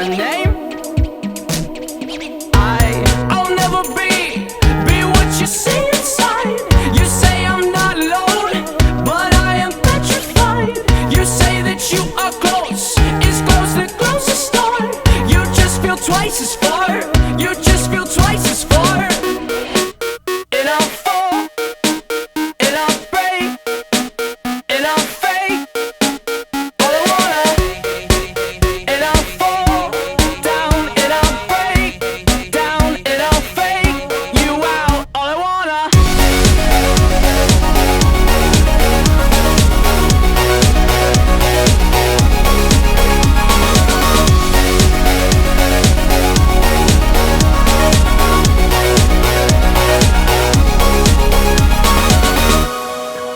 her name. I'll never be what you see inside. You say I'm not alone, but I am petrified. You say that you are close, as close the closest star. You just feel twice as far. You just feel twice as far. And I'll fall, and I'll break, and I'll fake all I wanna. And I'll fall down, and I'll break down, and I'll fake you out all I wanna.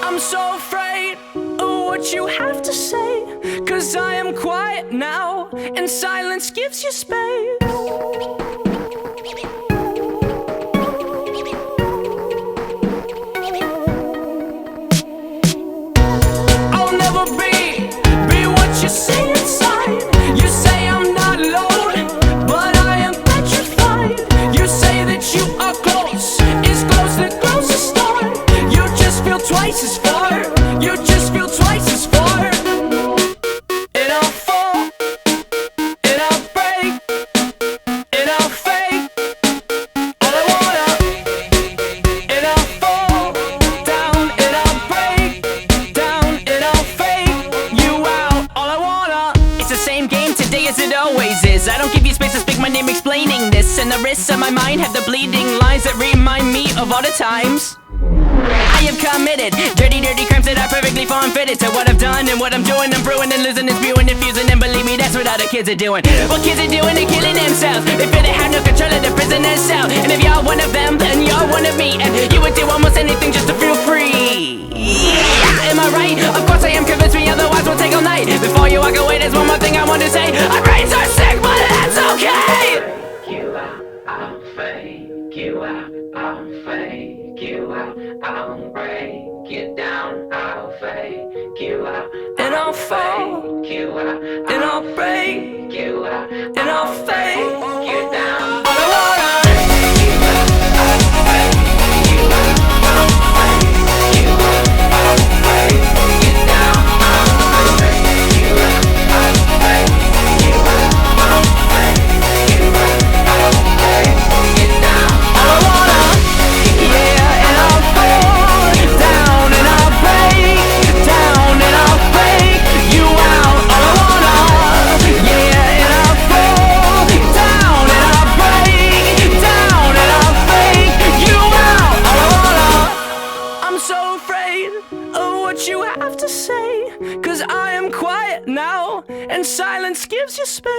I'm so afraid of what you have to say, 'cause I am quiet now, and silence gives you space. I'll never be what you see inside. You say I'm not alone, but I am petrified. You say that you are close, as close the closest star. You just feel twice as far. You just feel twice as far. And I'll fall, and I'll break, and I'll fake all I wanna. And I'll fall down, and I'll break down, and I'll fake you out all I wanna. It's the same game today as it always is. I don't give you space to speak my name explaining this, and the risks of my mind have the bleeding lines that remind me of all the times I have committed dirty crimes that are perfectly form-fitted to what I've done and what I'm doing. I'm brewing and losing and spewing and fusing, and believe me, that's what other kids are doing. What kids are doing, they're killing themselves. They feel they have no control of the prisoner's cell. And if you're one of them, then you're one of me, and you would do almost anything just to feel free. Yeah, am I right? Of course I am, convinced me, otherwise we'll take all night. Before you walk away, there's one more thing I want to say. Our brains are sick, but that's okay. You out, I'll fake you out, I'll fake you out, I'll break you down, I'll fake you out, And I'll fall, fake you out, and I'll break, you out, and I'll fake you down. all I wanna. So afraid of what you have to say, 'cause I am quiet now, and silence gives you space.